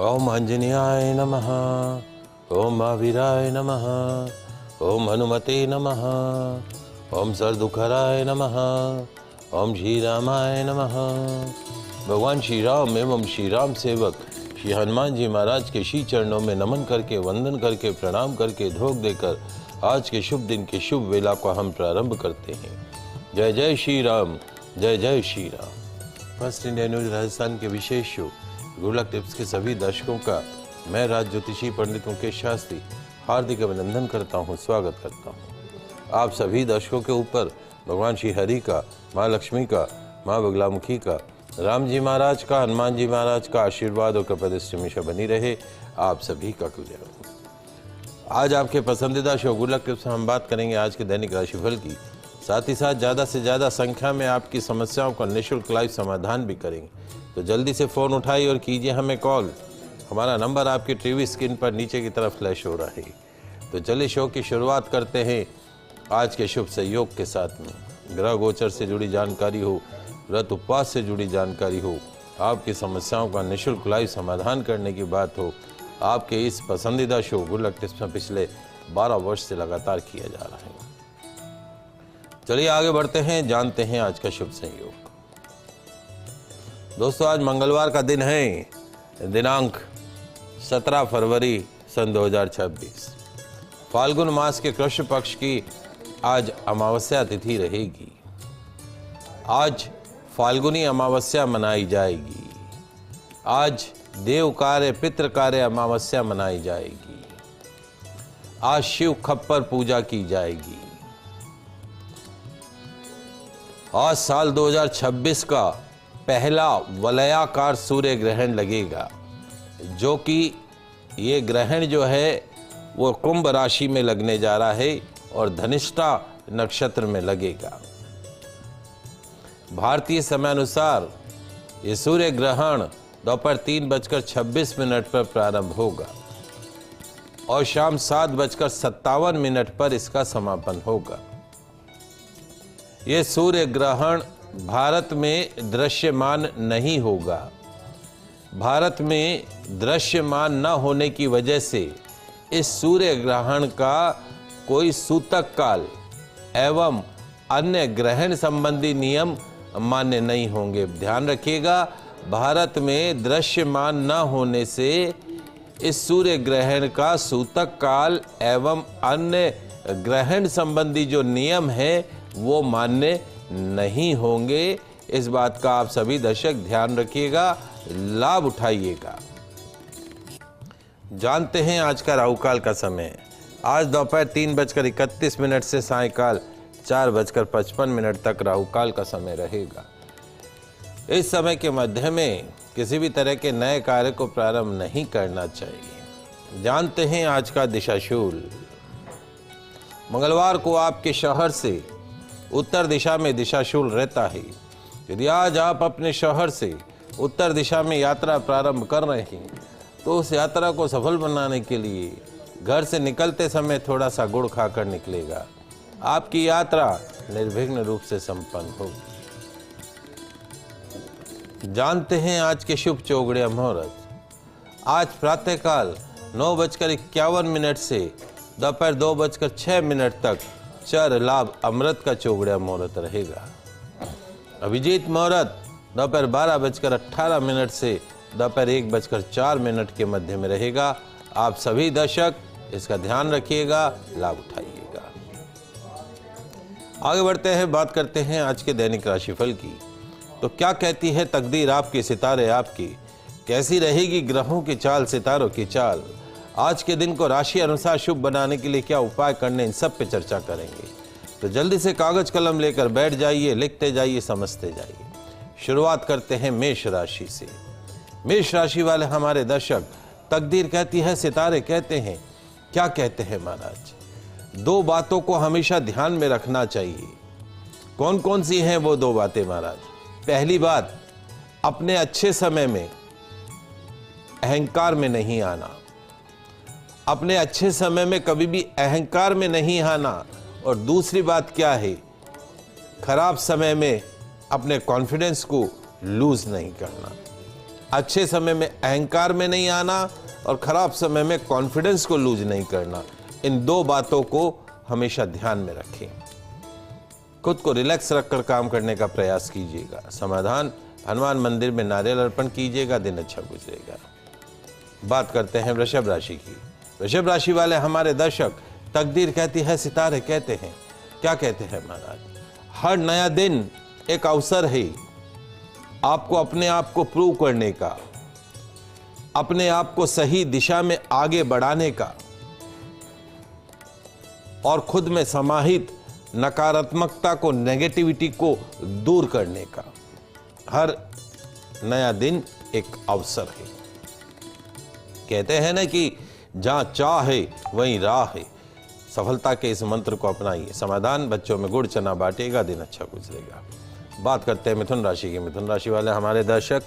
ओम आंजनेयाय नमः। ओम महावीराय नमः। ओम हनुमते नमः। ओम सरदुखराय नमः। ओम श्री रामाय नमः। भगवान श्री राम एवं श्री राम सेवक श्री हनुमान जी महाराज के श्री चरणों में नमन करके, वंदन करके, प्रणाम करके, धोख देकर आज के शुभ दिन की शुभ वेला को हम प्रारंभ करते हैं। जय जय श्री राम, जय जय Shri Ram. First India news Rajasthan के विशेष शो गुड लक टिप्स के सभी दर्शकों का मैं राज ज्योतिषी पंडित मुकेश शास्त्री हार्दिक अभिनंदन करता हूँ, स्वागत करता हूँ। आप सभी दर्शकों के ऊपर भगवान श्री हरि का, माँ लक्ष्मी का, माँ बगलामुखी का, राम जी महाराज का, हनुमान जी महाराज का आशीर्वाद और कृपा दृष्टि हमेशा बनी रहे। आप सभी का कल्याण। आज आपके पसंदीदा शो गुड लक टिप्स में हम बात करेंगे आज के दैनिक राशिफल की, साथ ही साथ ज़्यादा से ज़्यादा संख्या में आपकी समस्याओं का निःशुल्क लाइव समाधान भी करेंगे। तो जल्दी से फ़ोन उठाइए और कीजिए हमें कॉल। हमारा नंबर आपकी टीवी स्क्रीन पर नीचे की तरफ फ्लैश हो रहा है। तो चलिए शो की शुरुआत करते हैं आज के शुभ सहयोग के साथ में। ग्रह गोचर से जुड़ी जानकारी हो, व्रत उपवास से जुड़ी जानकारी हो, आपकी समस्याओं का निःशुल्क लाइव समाधान करने की बात हो, आपके इस पसंदीदा शो गुड लक टिप्स में पिछले 12 वर्ष से लगातार किया जा रहा है। चलिए आगे बढ़ते हैं, जानते हैं आज का शुभ संयोग। दोस्तों आज मंगलवार का दिन है, दिनांक 17 फरवरी सन 2026। फाल्गुन मास के कृष्ण पक्ष की आज अमावस्या तिथि रहेगी। आज फाल्गुनी अमावस्या मनाई जाएगी। आज देव कार्य पितृ कार्य अमावस्या मनाई जाएगी। आज शिव खप्पर पूजा की जाएगी। आज साल 2026 का पहला वलयाकार सूर्य ग्रहण लगेगा, जो कि ये ग्रहण जो है वो कुंभ राशि में लगने जा रहा है और धनिष्ठा नक्षत्र में लगेगा। भारतीय समयानुसार ये सूर्य ग्रहण दोपहर 3:26 पर प्रारंभ होगा और शाम 7:57 पर इसका समापन होगा। ये सूर्य ग्रहण भारत में दृश्यमान नहीं होगा। भारत में दृश्यमान न होने की वजह से इस सूर्य ग्रहण का कोई सूतक काल एवं अन्य ग्रहण संबंधी नियम मान्य नहीं होंगे। ध्यान रखिएगा, भारत में दृश्यमान न होने से इस सूर्य ग्रहण का सूतक काल एवं अन्य ग्रहण संबंधी जो नियम है वो मान्य नहीं होंगे। इस बात का आप सभी दर्शक ध्यान रखिएगा, लाभ उठाइएगा। जानते हैं आज का राहुकाल का समय। आज दोपहर 3:31 से सायंकाल 4:55 तक राहुकाल का समय रहेगा। इस समय के मध्य में किसी भी तरह के नए कार्य को प्रारंभ नहीं करना चाहिए। जानते हैं आज का दिशाशूल। मंगलवार को आपके शहर से उत्तर दिशा में दिशाशूल रहता है। यदि आज आप अपने शहर से उत्तर दिशा में यात्रा प्रारंभ कर रहे हैं तो उस यात्रा को सफल बनाने के लिए घर से निकलते समय थोड़ा सा गुड़ खाकर निकलेगा। आपकी यात्रा निर्विघ्न रूप से संपन्न होगी। जानते हैं आज के शुभ चौगड़िया मुहूर्त। आज प्रातःकाल 9:51 से दोपहर 2:06 तक चर लाभ अमृत का चौगड़िया मुहूर्त रहेगा। अभिजीत मुहूर्त दोपहर 12:18 से दोपहर 1:04 के मध्य में रहेगा। आप सभी दर्शक इसका ध्यान रखिएगा, लाभ उठाइएगा। आगे बढ़ते हैं, बात करते हैं आज के दैनिक राशिफल की। तो क्या कहती है तकदीर आपकी, सितारे आपकी, कैसी रहेगी ग्रहों की चाल, सितारों की चाल। आज के दिन को राशि अनुसार शुभ बनाने के लिए क्या उपाय करने, इन सब पे चर्चा करेंगे। तो जल्दी से कागज कलम लेकर बैठ जाइए, लिखते जाइए, समझते जाइए। शुरुआत करते हैं मेष राशि से। मेष राशि वाले हमारे दर्शक, तकदीर कहती है, सितारे कहते हैं। क्या कहते हैं महाराज? 2 बातों को हमेशा ध्यान में रखना चाहिए। कौन कौन सी हैं वो 2 बातें महाराज? पहली बात, अपने अच्छे समय में अहंकार में नहीं आना। अपने अच्छे समय में कभी भी अहंकार में नहीं आना। और दूसरी बात क्या है? खराब समय में अपने कॉन्फिडेंस को लूज नहीं करना। अच्छे समय में अहंकार में नहीं आना और खराब समय में कॉन्फिडेंस को लूज नहीं करना। इन दो बातों को हमेशा ध्यान में रखें। खुद को रिलैक्स रखकर काम करने का प्रयास कीजिएगा। समाधान, हनुमान मंदिर में नारियल अर्पण कीजिएगा, दिन अच्छा गुजरेगा। बात करते हैं वृषभ राशि की। वृषभ राशि वाले हमारे दर्शक, तकदीर कहती है, सितारे कहते हैं। क्या कहते हैं महाराज? हर नया दिन एक अवसर है आपको अपने आप को प्रूव करने का, अपने आप को सही दिशा में आगे बढ़ाने का और खुद में समाहित नकारात्मकता को, नेगेटिविटी को दूर करने का। हर नया दिन एक अवसर है। कहते हैं ना कि जहां चाह है वहीं राह है। सफलता के इस मंत्र को अपनाइए। समाधान, बच्चों में गुड़ चना बांटिएगा, दिन अच्छा गुजरेगा। बात करते हैं मिथुन राशि की। मिथुन राशि वाले हमारे दर्शक,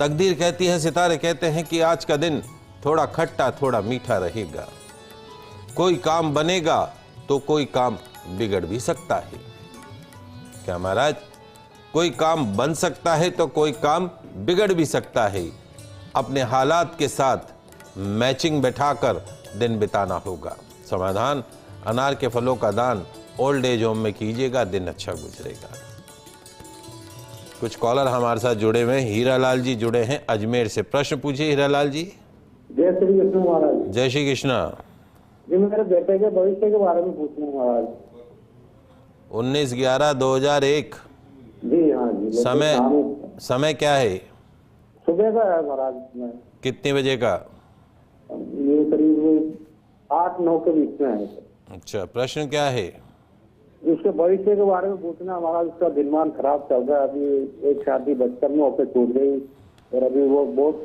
तकदीर कहती है, सितारे कहते हैं कि आज का दिन थोड़ा खट्टा थोड़ा मीठा रहेगा। कोई काम बनेगा तो कोई काम बिगड़ भी सकता है। क्या महाराज? कोई काम बन सकता है तो कोई काम बिगड़ भी सकता है। अपने हालात के साथ मैचिंग बैठाकर दिन बिताना होगा। समाधान, अनार के फलों का दान ओल्ड एज होम में कीजिएगा, दिन अच्छा गुजरेगा। कुछ कॉलर हमारे साथ जुड़े हुए हैं। हीरालाल जी जुड़े हैं अजमेर से। प्रश्न पूछिए हीरालाल जी। जय श्री कृष्ण महाराज। जय श्री कृष्ण। जी, मेरे बेटे के भविष्य के बारे में पूछना है महाराज। 19/11/2001। जी हाँ जी। समय क्या है? सुबह का है महाराज। कितने बजे का? ये करीब 8-9 के बीच में है। अच्छा, प्रश्न क्या है? इसके भविष्य के बारे में पूछना महाराज। उसका दिनमान खराब चल रहा है। अभी एक शादी बचपन में होकर टूट गई और अभी वो बहुत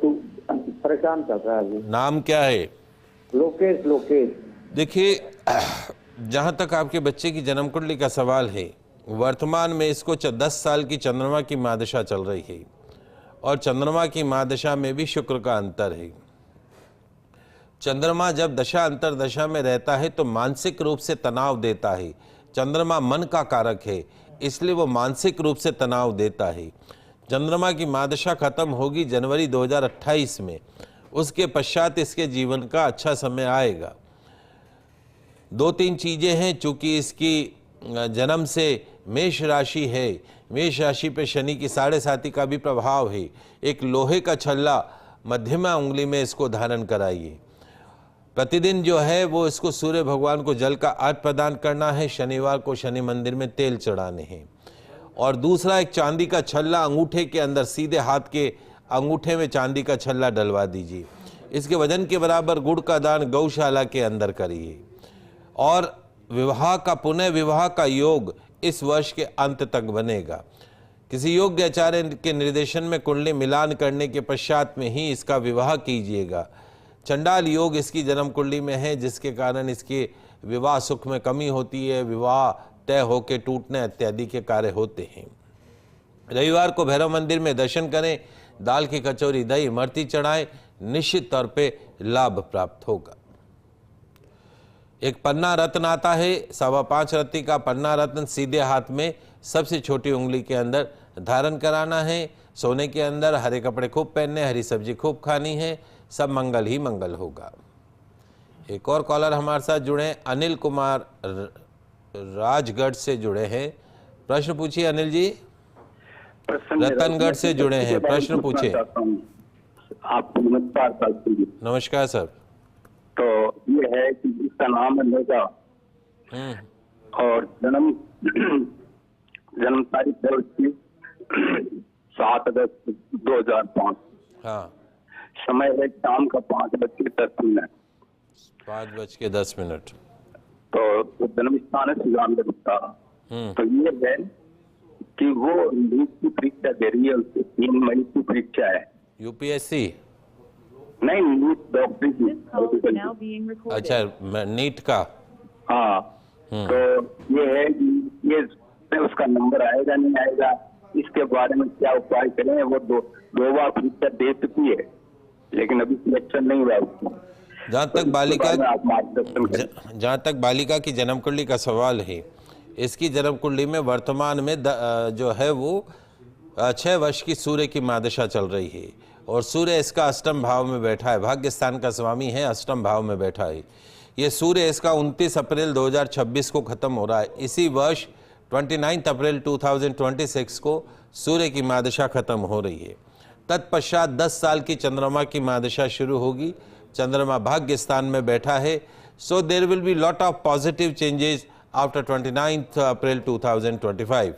परेशान चल रहा है अभी। नाम क्या है? लोकेश। लोकेश। देखिए, जहां तक आपके बच्चे की जन्म कुंडली का सवाल है, वर्तमान में इसको 10 साल की चंद्रमा की महादशा चल रही है और चंद्रमा की महादशा में भी शुक्र का अंतर है। चंद्रमा जब दशा अंतर दशा में रहता है तो मानसिक रूप से तनाव देता है। चंद्रमा मन का कारक है, इसलिए वो मानसिक रूप से तनाव देता है। चंद्रमा की महादशा खत्म होगी जनवरी 2028 में। उसके पश्चात इसके जीवन का अच्छा समय आएगा। 2-3 चीजें हैं। चूंकि इसकी जन्म से मेष राशि है, मेष राशि पे शनि की 7.5 का भी प्रभाव है। एक लोहे का छल्ला मध्यमा उंगली में इसको धारण कराइए। प्रतिदिन जो है वो इसको सूर्य भगवान को जल का अर्घ्य प्रदान करना है। शनिवार को शनि मंदिर में तेल चढ़ाने हैं। और दूसरा, एक चांदी का छल्ला अंगूठे के अंदर, सीधे हाथ के अंगूठे में चांदी का छल्ला डलवा दीजिए। इसके वजन के बराबर गुड़ का दान गौशाला के अंदर करिए। और विवाह का, पुनः विवाह का योग इस वर्ष के अंत तक बनेगा। किसी योग्य आचार्य के निर्देशन में कुंडली मिलान करने के पश्चात में ही इसका विवाह कीजिएगा। चंडाल योग इसकी जन्म कुंडली में है, जिसके कारण इसके विवाह सुख में कमी होती है, विवाह तय होकर टूटने इत्यादि के कार्य होते हैं। रविवार को भैरव मंदिर में दर्शन करें, दाल की कचौरी, दही, इमरती चढ़ाएं, निश्चित तौर पे लाभ प्राप्त होगा। एक पन्ना रत्न आता है, 5.25 रत्ती का पन्ना रत्न सीधे हाथ में सबसे छोटी उंगली के अंदर धारण कराना है। सोने के अंदर हरे कपड़े खूब पहनने, हरी सब्जी खूब खानी है। सब मंगल ही मंगल होगा। एक और कॉलर हमारे साथ जुड़े हैं, अनिल कुमार राजगढ़ से जुड़े हैं। प्रश्न पूछिए अनिल जी। रतनगढ़ से जुड़े हैं, प्रश्न पूछिए। आपको नमस्कार सर। नमस्कार सर। तो ये है कि इसका नाम है मेघा और जन्म तारीख है उसकी 7 अगस्त 2005। हाँ। समय है शाम का 5:10। 5:10। तो जन्म स्थान है सुजान गुप्ता। तो ये है कि वो नीट की परीक्षा दे रही है। उससे 3 मई की परीक्षा है। यूपीएससी नहीं, नीट डॉक्टरी की। अच्छा, नीट का। हाँ। तो ये है कि ये उसका नंबर आएगा नहीं आएगा, इसके बारे में क्या उपाय करें। वो दो बार परीक्षा दे चुकी है लेकिन अभी सिलेक्शन नहीं हुआ उसको। जहाँ तक बालिका की जन्म कुंडली का सवाल है, इसकी जन्म कुंडली में वर्तमान में जो है वो 6 वर्ष की सूर्य की महादशा चल रही है और सूर्य इसका अष्टम भाव में बैठा है, भाग्य स्थान का स्वामी है, अष्टम भाव में बैठा है। ये सूर्य इसका 29 अप्रैल 2026 को खत्म हो रहा है। इसी वर्ष 29 अप्रैल 2026 को सूर्य की महादशा खत्म हो रही है। तत्पश्चात 10 साल की चंद्रमा की महादशा शुरू होगी। चंद्रमा भाग्य स्थान में बैठा है, so there will be lot of positive changes after 29 April 2025।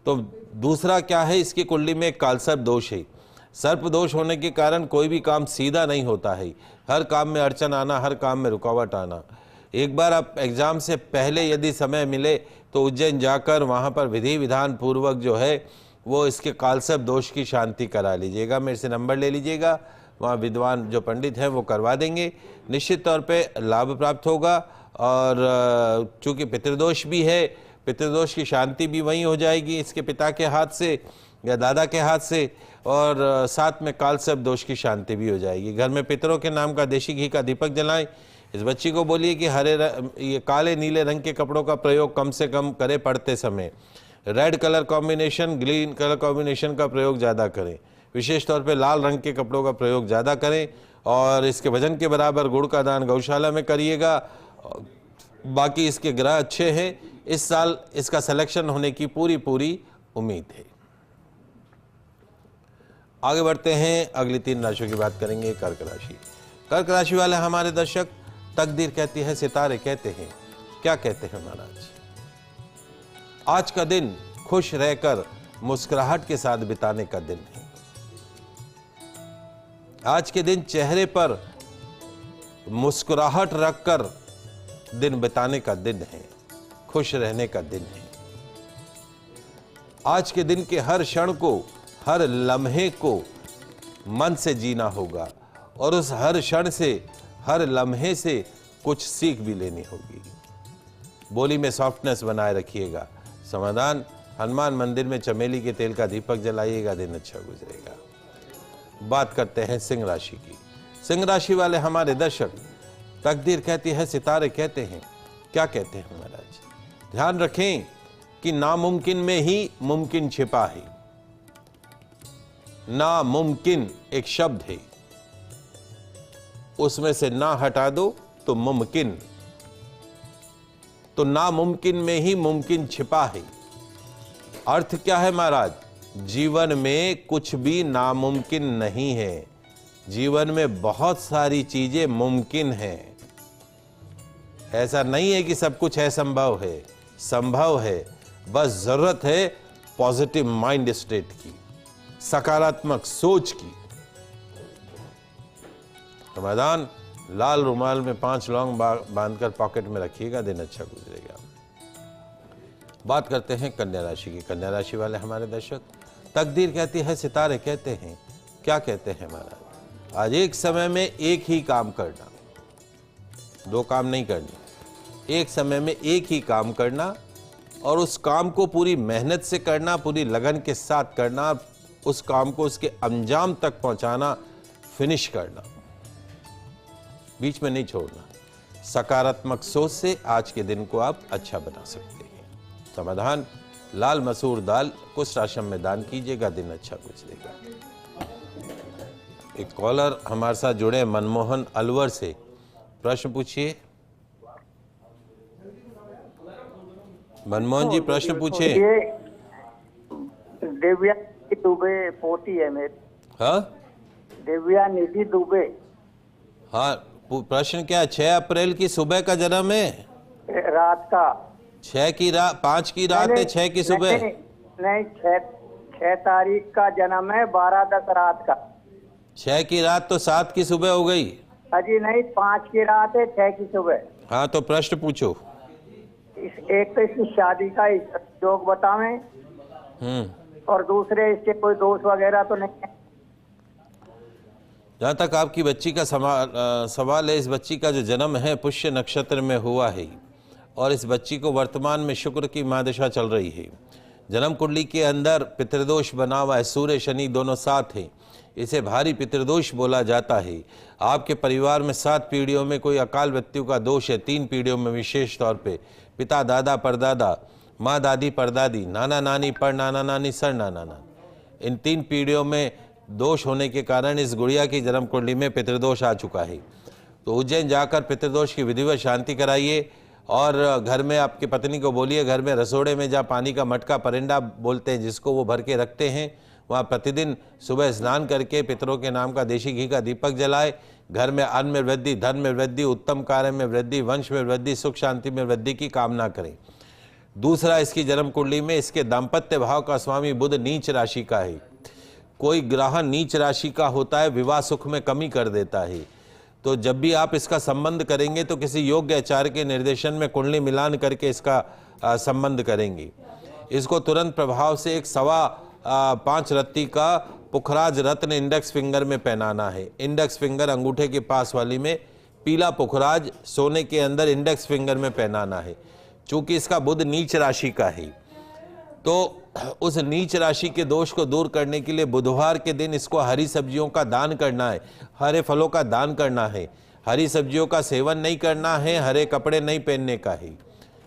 तो दूसरा क्या है, इसकी कुंडली में एक कालसर्प दोष है। सर्प दोष होने के कारण कोई भी काम सीधा नहीं होता है, हर काम में अड़चन आना, हर काम में रुकावट आना। एक बार आप एग्जाम से पहले यदि समय मिले तो उज्जैन जाकर वहाँ पर विधि विधान पूर्वक जो है वो इसके कालसर्प दोष की शांति करा लीजिएगा। मेरे से नंबर ले लीजिएगा, वहाँ विद्वान जो पंडित हैं वो करवा देंगे। निश्चित तौर पे लाभ प्राप्त होगा। और चूँकि पितृदोष भी है, पितृदोष की शांति भी वहीं हो जाएगी इसके पिता के हाथ से या दादा के हाथ से, और साथ में कालसर्प दोष की शांति भी हो जाएगी। घर में पितरों के नाम का देशी घी का दीपक जलाएं। इस बच्ची को बोलिए कि ये काले नीले रंग के कपड़ों का प्रयोग कम से कम करे पढ़ते समय। Red colour combination, green colour combination का प्रयोग ज़्यादा करें। विशेष तौर पे लाल रंग के कपड़ों का प्रयोग ज़्यादा करें और इसके वजन के बराबर गुड़ का दान गौशाला में करिएगा। बाकी इसके ग्रह अच्छे हैं, इस साल इसका सिलेक्शन होने की पूरी उम्मीद है। आगे बढ़ते हैं, अगली 3 राशियों की बात करेंगे। कर्क राशि। कर्क राशि वाले हमारे दर्शक, तकदीर कहती है, सितारे कहते हैं, क्या कहते हैं महाराज? आज का दिन खुश रहकर मुस्कुराहट के साथ बिताने का दिन है। आज के दिन चेहरे पर मुस्कुराहट रखकर दिन बिताने का दिन है, खुश रहने का दिन है। आज के दिन के हर क्षण को, हर लम्हे को मन से जीना होगा और उस हर क्षण से, हर लम्हे से कुछ सीख भी लेनी होगी। बोली में सॉफ्टनेस बनाए रखिएगा। समाधान, हनुमान मंदिर में चमेली के तेल का दीपक जलाइएगा, दिन अच्छा गुजरेगा। बात करते हैं सिंह राशि की। सिंह राशि वाले हमारे दर्शक, तकदीर कहती है, सितारे कहते हैं, क्या कहते हैं महाराज? ध्यान रखें कि नामुमकिन में ही मुमकिन छिपा है। नामुमकिन एक शब्द है, उसमें से ना हटा दो तो मुमकिन, तो नामुमकिन में ही मुमकिन छिपा है। अर्थ क्या है महाराज? जीवन में कुछ भी नामुमकिन नहीं है, जीवन में बहुत सारी चीजें मुमकिन हैं। ऐसा नहीं है कि सब कुछ असंभव है, संभव है। बस जरूरत है पॉजिटिव माइंड स्टेट की, सकारात्मक सोच की। समाधान, लाल रुमाल में 5 लौंग बांधकर पॉकेट में रखिएगा, दिन अच्छा गुजरेगा। बात करते हैं कन्या राशि की। कन्या राशि वाले हमारे दर्शक, तकदीर कहती है, सितारे कहते हैं, क्या कहते हैं महाराज? आज एक समय में एक ही काम करना, 2 काम नहीं करनी, एक समय में एक ही काम करना और उस काम को पूरी मेहनत से करना, पूरी लगन के साथ करना, उस काम को उसके अंजाम तक पहुंचाना, फिनिश करना, बीच में नहीं छोड़ना। सकारात्मक सोच से आज के दिन को आप अच्छा बना सकते हैं। समाधान, लाल मसूर दाल कुछ राशन में दान कीजिएगा, दिन अच्छा गुजरेगा। एक कॉलर हमारे साथ जुड़े, मनमोहन अलवर से, प्रश्न पूछिए। मनमोहन जी प्रश्न पूछिए। दिव्या दुबे पोती है मेरी। हाँ, दिव्या निधि दुबे। हाँ, प्रश्न क्या? 6 अप्रैल की सुबह का जन्म है? रात का 6 की रात, 5 की रात है, 6 की सुबह? नहीं, 6 तारीख का जन्म है, 12-10 रात का। 6 की रात तो 7 की सुबह हो गई। अजी नहीं, 5 की रात है, 6 की सुबह। हाँ, तो प्रश्न पूछो। एक तो इसकी शादी का योग बतावें और दूसरे इसके कोई दोष वगैरह तो नहीं है। जहाँ तक आपकी बच्ची का सवाल है, इस बच्ची का जो जन्म है पुष्य नक्षत्र में हुआ है और इस बच्ची को वर्तमान में शुक्र की महादशा चल रही है। जन्म कुंडली के अंदर पितृदोष बना हुआ है, सूर्य शनि दोनों साथ हैं। इसे भारी पितृदोष बोला जाता है। आपके परिवार में 7 पीढ़ियों में कोई अकाल मृत्यु का दोष है, 3 पीढ़ियों में विशेष तौर पे पिता दादा परदादा, माँ दादी परदादी, नाना नानी पर नाना नानी सर नाना नानी, इन 3 पीढ़ियों में दोष होने के कारण इस गुड़िया की जन्म कुंडली में पितृदोष आ चुका है। तो उज्जैन जाकर पितृदोष की विधिवत शांति कराइए और घर में आपकी पत्नी को बोलिए, घर में रसोड़े में जहाँ पानी का मटका परिंदा बोलते हैं जिसको वो भर के रखते हैं, वहाँ प्रतिदिन सुबह स्नान करके पितरों के नाम का देशी घी का दीपक जलाए। घर में अन्न में वृद्धि, धन में वृद्धि, उत्तम कार्य में वृद्धि, वंश में वृद्धि, सुख शांति में वृद्धि की कामना करें। दूसरा, इसकी जन्म कुंडली में इसके दाम्पत्य भाव का स्वामी बुध नीच राशि का है। कोई ग्रह नीच राशि का होता है, विवाह सुख में कमी कर देता है। तो जब भी आप इसका संबंध करेंगे तो किसी योग्य आचार्य के निर्देशन में कुंडली मिलान करके इसका संबंध करेंगे। इसको तुरंत प्रभाव से एक 5.25 रत्ती का पुखराज रत्न इंडेक्स फिंगर में पहनाना है। इंडेक्स फिंगर अंगूठे के पास वाली में पीला पुखराज सोने के अंदर इंडेक्स फिंगर में पहनाना है। चूंकि इसका बुध नीच राशि का है तो उस नीच राशि के दोष को दूर करने के लिए बुधवार के दिन इसको हरी सब्जियों का दान करना है, हरे फलों का दान करना है, हरी सब्जियों का सेवन नहीं करना है, हरे कपड़े नहीं पहनने का है।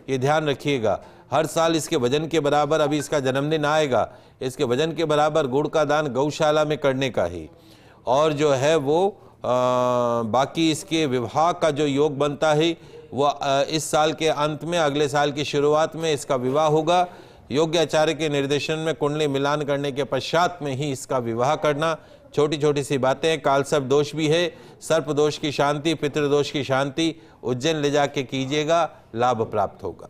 ये ध्यान रखिएगा। हर साल इसके वजन के बराबर, अभी इसका जन्मदिन आएगा, इसके वजन के बराबर गुड़ का दान गौशाला में करने का है। और जो है वो बाकी इसके विवाह का जो योग बनता है वो इस साल के अंत में, अगले साल की शुरुआत में इसका विवाह होगा। योग्य आचार्य के निर्देशन में कुंडली मिलान करने के पश्चात में ही इसका विवाह करना। छोटी छोटी सी बातें। काल सर्प दोष भी है, सर्प दोष की शांति, पितृदोष की शांति उज्जैन ले जाके कीजिएगा, लाभ प्राप्त होगा।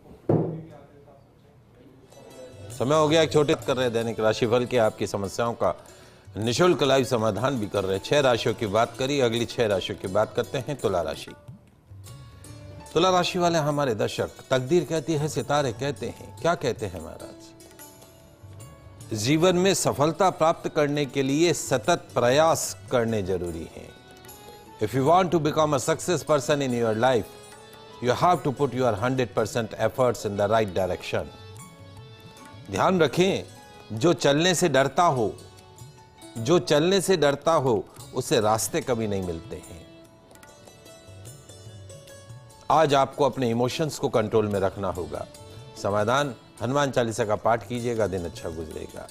समय हो गया, एक छोटे कर रहे दैनिक राशिफल के आपकी समस्याओं का निःशुल्क लाइव समाधान भी कर रहे। 6 राशियों की बात करी, अगली 6 राशियों की बात करते हैं। तुला राशि। तुला राशि वाले हमारे दर्शक, तकदीर कहती है, सितारे कहते हैं, क्या कहते हैं महाराज? जीवन में सफलता प्राप्त करने के लिए सतत प्रयास करने जरूरी है। If you want to become a success person in your life, you have to put your 100% efforts in the right direction. ध्यान रखें, जो चलने से डरता हो, जो चलने से डरता हो उसे रास्ते कभी नहीं मिलते हैं। आज आपको अपने इमोशंस को कंट्रोल में रखना होगा। समाधान, हनुमान चालीसा का पाठ कीजिएगा, दिन अच्छा गुजरेगा।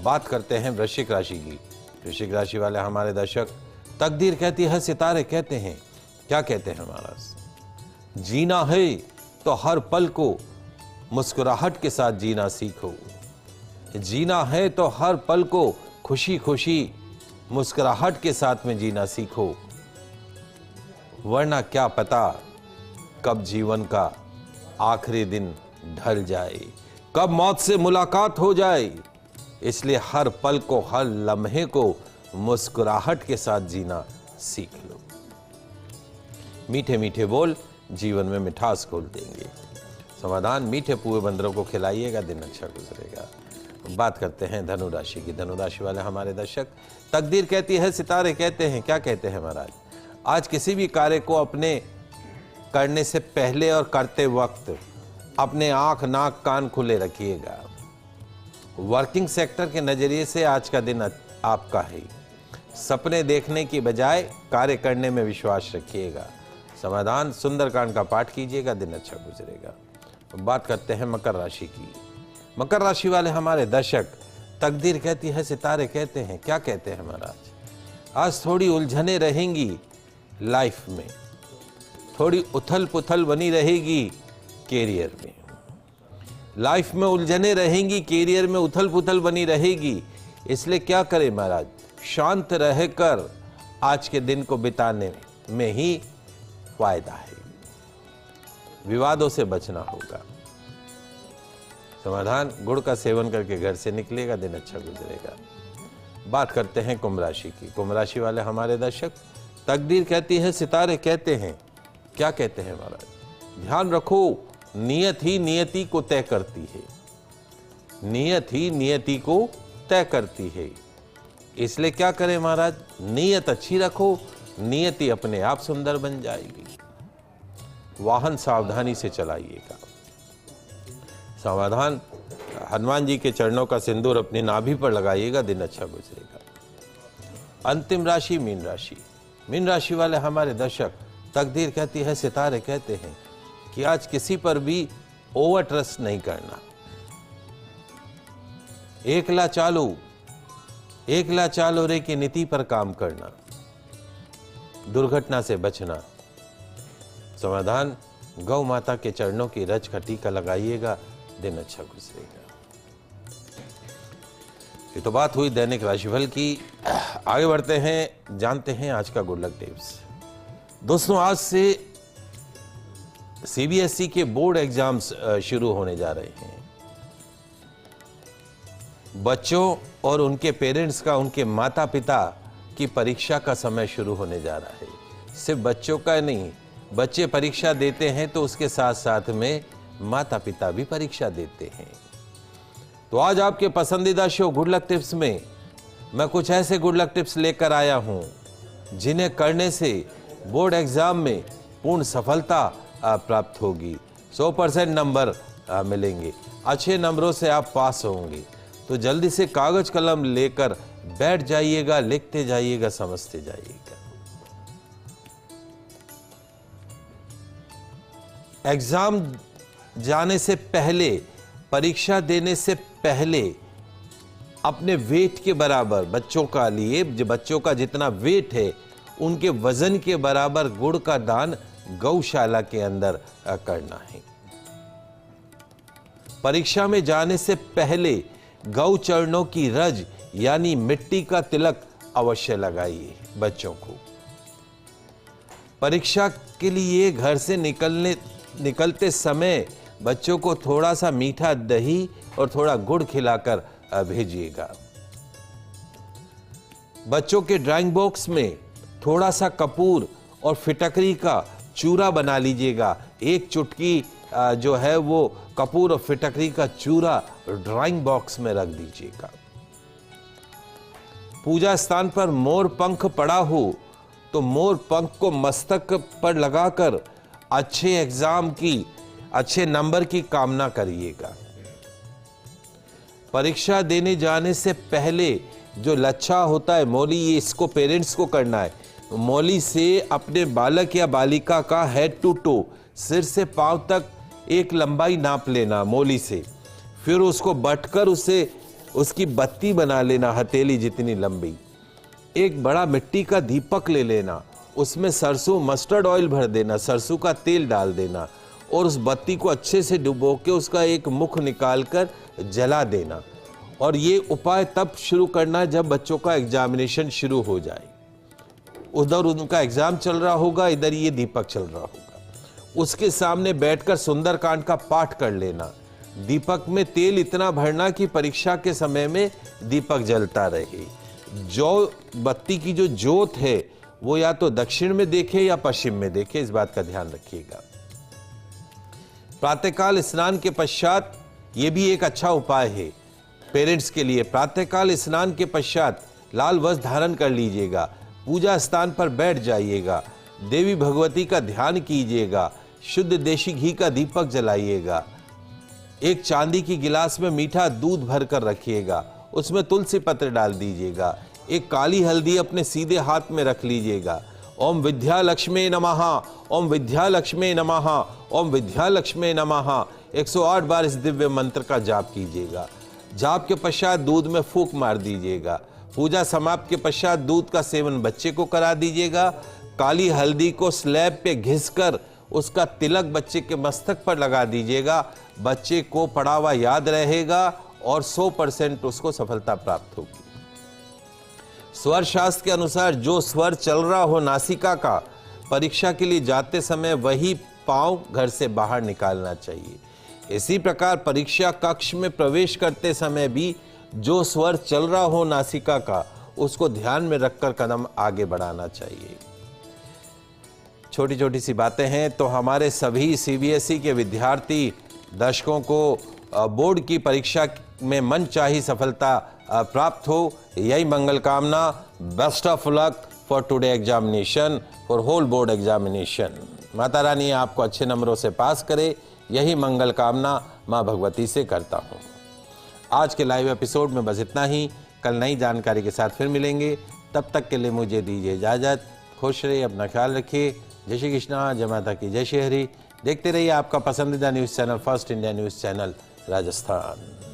बात करते हैं वृश्चिक राशि की। वृश्चिक राशि वाले हमारे दर्शक, तकदीर कहती है, सितारे कहते हैं, क्या कहते हैं महाराज? जीना है तो हर पल को मुस्कुराहट के साथ जीना सीखो। जीना है तो हर पल को खुशी खुशी मुस्कुराहट के साथ में जीना सीखो, वरना क्या पता कब जीवन का आखिरी दिन ढल जाए, कब मौत से मुलाकात हो जाए। इसलिए हर पल को, हर लम्हे को मुस्कुराहट के साथ जीना सीख लो। मीठे मीठे बोल जीवन में मिठास खोल देंगे। समाधान, मीठे पुए बंदरों को खिलाइएगा, दिन अच्छा गुजरेगा। बात करते हैं धनु राशि की। धनु राशि वाले हमारे दर्शक, तकदीर कहती है, सितारे कहते हैं, क्या कहते हैं महाराज? आज किसी भी कार्य को अपने करने से पहले और करते वक्त अपने आंख, नाक, कान खुले रखिएगा। वर्किंग सेक्टर के नजरिए से आज का दिन आपका है। सपने देखने की बजाय कार्य करने में विश्वास रखिएगा। समाधान, सुंदरकांड का पाठ कीजिएगा, दिन अच्छा गुजरेगा। बात करते हैं मकर राशि की। मकर राशि वाले हमारे दर्शक, तकदीर कहती है, सितारे कहते हैं, क्या कहते हैं महाराज? आज थोड़ी उलझने रहेंगी लाइफ में, थोड़ी उथल पुथल बनी रहेगी कैरियर में। लाइफ में उलझने रहेंगी, कैरियर में उथल पुथल बनी रहेगी। इसलिए क्या करें महाराज? शांत रहकर आज के दिन को बिताने में ही फायदा है। विवादों से बचना होगा। समाधान, गुड़ का सेवन करके घर से निकलेगा, दिन अच्छा गुजरेगा। बात करते हैं कुंभ राशि की। कुंभ राशि वाले हमारे दर्शक, तकदीर कहती है, सितारे कहते हैं, क्या कहते हैं महाराज? ध्यान रखो, नियत ही नियति को तय करती है। नियत ही नियति को तय करती है। इसलिए क्या करें महाराज? नियत अच्छी रखो, नियति अपने आप सुंदर बन जाएगी। वाहन सावधानी से चलाइएगा। समाधान, हनुमान जी के चरणों का सिंदूर अपनी नाभि पर लगाइएगा, दिन अच्छा गुजरेगा। अंतिम राशि मीन राशि। मीन राशि वाले हमारे दर्शक, तकदीर कहती है, सितारे कहते हैं कि आज किसी पर भी ओवर ट्रस्ट नहीं करना। एकला चालू एकला चालोरे की नीति पर काम करना, दुर्घटना से बचना। समाधान, गौ माता के चरणों की रज का टीका लगाइएगा, दिन अच्छा गुजरेगा। ये तो बात हुई दैनिक राशिफल की। आगे बढ़ते हैं, जानते हैं आज का गुड लक टिप्स। दोस्तों, आज से सीबीएसई के बोर्ड एग्जाम्स शुरू होने जा रहे हैं। बच्चों और उनके पेरेंट्स का, उनके माता पिता की परीक्षा का समय शुरू होने जा रहा है। सिर्फ बच्चों का नहीं, बच्चे परीक्षा देते हैं तो उसके साथ साथ में माता पिता भी परीक्षा देते हैं। तो आज आपके पसंदीदा शो गुड लक टिप्स में मैं कुछ ऐसे गुड लक टिप्स लेकर आया हूं जिन्हें करने से बोर्ड एग्जाम में पूर्ण सफलता प्राप्त होगी। 100% नंबर मिलेंगे, अच्छे नंबरों से आप पास होंगे। तो जल्दी से कागज कलम लेकर बैठ जाइएगा, लिखते जाइएगा, समझते जाइएगा। एग्जाम जाने से पहले, परीक्षा देने से पहले अपने वेट के बराबर, बच्चों का लिए, बच्चों का जितना वेट है उनके वजन के बराबर गुड़ का दान गौशाला के अंदर करना है। परीक्षा में जाने से पहले गौ चरणों की रज यानी मिट्टी का तिलक अवश्य लगाइए बच्चों को। परीक्षा के लिए घर से निकलते समय बच्चों को थोड़ा सा मीठा दही और थोड़ा गुड़ खिलाकर भेजिएगा। बच्चों के ड्राइंग बॉक्स में थोड़ा सा कपूर और फिटकरी का चूरा बना लीजिएगा। एक चुटकी जो है वो कपूर और फिटकरी का चूरा ड्राइंग बॉक्स में रख दीजिएगा। पूजा स्थान पर मोर पंख पड़ा हो तो मोर पंख को मस्तक पर लगाकर अच्छे एग्जाम की, अच्छे नंबर की कामना करिएगा। परीक्षा देने जाने से पहले जो लच्छा होता है मौली, ये इसको पेरेंट्स को करना है। मौली से अपने बालक या बालिका का हेड टू टो, सिर से पांव तक एक लंबाई नाप लेना मौली से। फिर उसको बटकर उसे उसकी बत्ती बना लेना, हथेली जितनी लंबी। एक बड़ा मिट्टी का दीपक ले लेना, उसमें सरसों मस्टर्ड ऑयल भर देना, सरसों का तेल डाल देना और उस बत्ती को अच्छे से डुबो के उसका एक मुख निकालकर जला देना। और ये उपाय तब शुरू करना जब बच्चों का एग्जामिनेशन शुरू हो जाए। उधर उनका एग्जाम चल रहा होगा, इधर ये दीपक चल रहा होगा। उसके सामने बैठकर सुंदरकांड का पाठ कर लेना। दीपक में तेल इतना भरना कि परीक्षा के समय में दीपक जलता रहे। जो बत्ती की जो ज्योत है वो या तो दक्षिण में देखे या पश्चिम में देखे, इस बात का ध्यान रखिएगा। प्रातःकाल स्नान के पश्चात, ये भी एक अच्छा उपाय है पेरेंट्स के लिए। प्रातःकाल स्नान के पश्चात लाल वस्त्र धारण कर लीजिएगा, पूजा स्थान पर बैठ जाइएगा, देवी भगवती का ध्यान कीजिएगा, शुद्ध देशी घी का दीपक जलाइएगा। एक चांदी की गिलास में मीठा दूध भरकर रखिएगा, उसमें तुलसी पत्र डाल दीजिएगा। एक काली हल्दी अपने सीधे हाथ में रख लीजिएगा। ओम विद्यालक्ष्मी नमः, ओम विद्यालक्ष्मी नमः, ओम विद्यालक्ष्मी नमः 108 बार इस दिव्य मंत्र का जाप कीजिएगा। जाप के पश्चात दूध में फूंक मार दीजिएगा। पूजा समाप्त के पश्चात दूध का सेवन बच्चे को करा दीजिएगा। काली हल्दी को स्लैब पे घिसकर उसका तिलक बच्चे के मस्तक पर लगा दीजिएगा। बच्चे को पढ़ा हुआ याद रहेगा और 100% उसको सफलता प्राप्त होगी। स्वर शास्त्र के अनुसार जो स्वर चल रहा हो नासिका का, परीक्षा के लिए जाते समय वही पांव घर से बाहर निकालना चाहिए। इसी प्रकार परीक्षा कक्ष में प्रवेश करते समय भी जो स्वर चल रहा हो नासिका का, उसको ध्यान में रखकर कदम आगे बढ़ाना चाहिए। छोटी छोटी सी बातें हैं तो हमारे सभी सीबीएसई के विद्यार्थी दर्शकों को बोर्ड की परीक्षा में मनचाही सफलता प्राप्त हो, यही मंगल कामना। Best of luck for today examination, for whole board examination. Mata Rani आपको अच्छे नंबरों से पास करे, यही मंगल कामना माँ भगवती से करता हूँ। आज के लाइव एपिसोड में बस इतना ही। कल नई जानकारी के साथ फिर मिलेंगे, तब तक के लिए मुझे दीजिए इजाज़त। खुश रहिए, अपना ख्याल रखिए। जय श्री कृष्णा, जय माता की, जय श्री हरि। देखते रहिए आपका पसंदीदा news channel first India news channel Rajasthan.